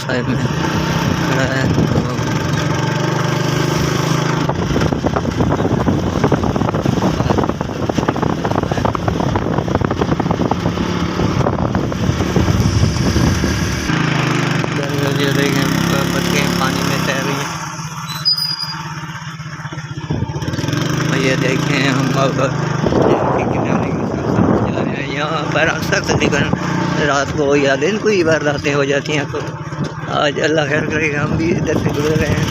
Side में खड़ा है। तो देखें बच्चे पानी में तैर रही हैं। ये देखें हम अब किनारे के साथ जा रहे हैं। यहाँ पर अक्सर तकरीबन रात को या दिन को ही वारदातें हो जाती हैं। तो आज अल्लाह खैर करेगा, हम भी इधर से गुजर रहे हैं।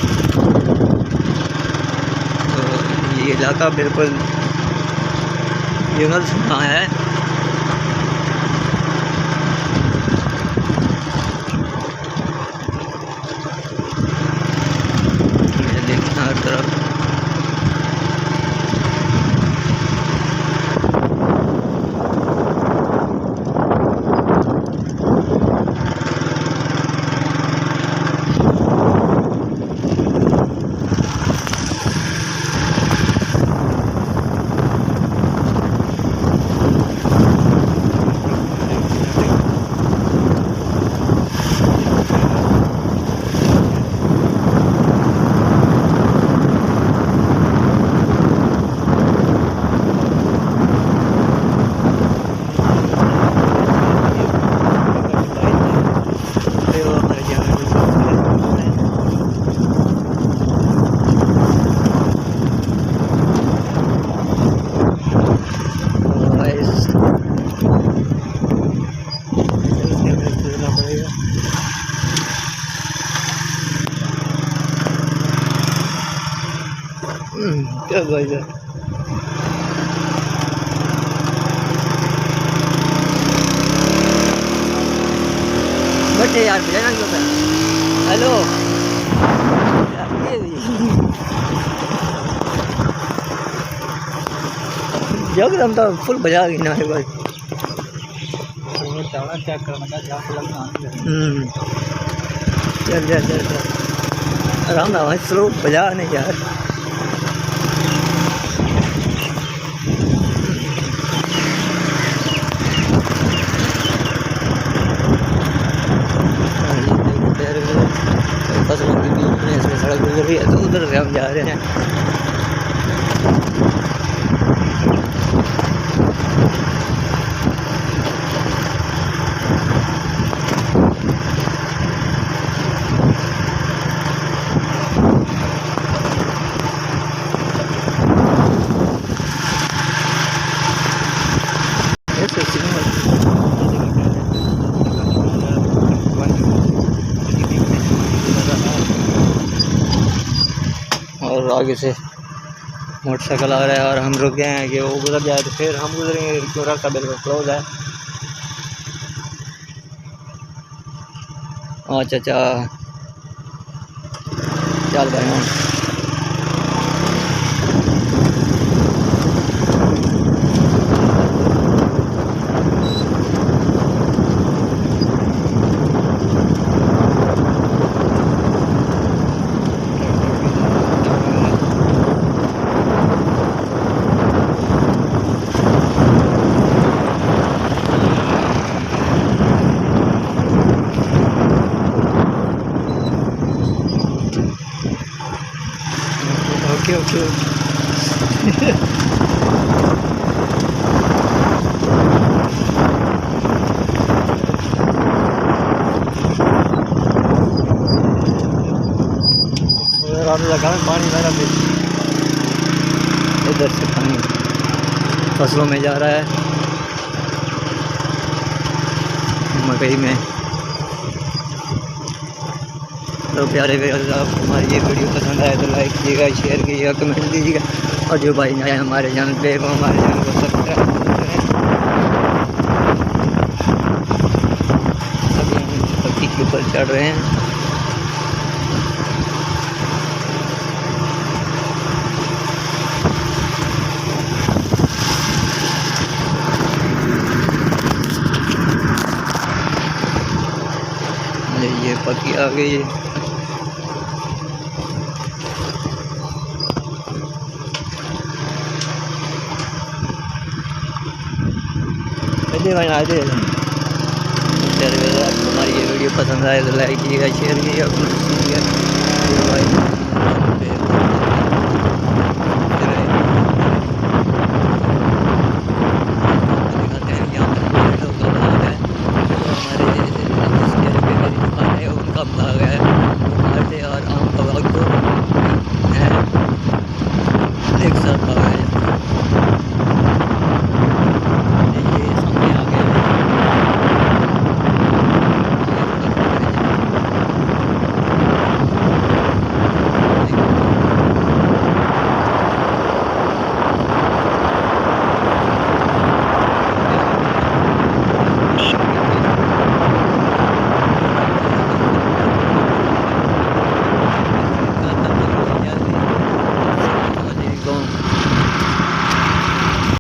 तो ये इलाका बिल्कुल जंगल सुना है। ये देखें हर तरफ क्या भाई है। बच्चे यार बजाना क्यों था? हेलो जब हम तो फुल बजा गई ना भाई। चेक करना चल जा चल आराम ना स्लो बजा नहीं यार। फसलों के बीच में इसमें सड़क गुजर रही है, तो उधर से हम जा रहे हैं। और आगे से मोटरसाइकिल आ रहा है और हम रुक गए हैं कि वो गुजर जाए तो फिर हम गुजरेंगे, क्यों रास्ता बिल्कुल क्लोज है। अच्छा चल भाई हम ओके लगा पानी मेरा इधर से पानी फसलों में जा रहा है, मकई में। तो प्यारे आपको हमारी ये वीडियो पसंद आए तो लाइक कीजिएगा, शेयर कीजिएगा, कमेंट दीजिएगा। और जो भाई नया हमारे चैनल पे वो हमारे चैनल को सब्सक्राइब करें। अभी हम पत्ती के ऊपर चढ़ रहे हैं। ये पत्ती आ गई है। भाई अगर आपको हमारी ये वीडियो पसंद आए तो लाइक कीजिएगा, शेयर कीजिएगा, कमेंट कीजिएगा।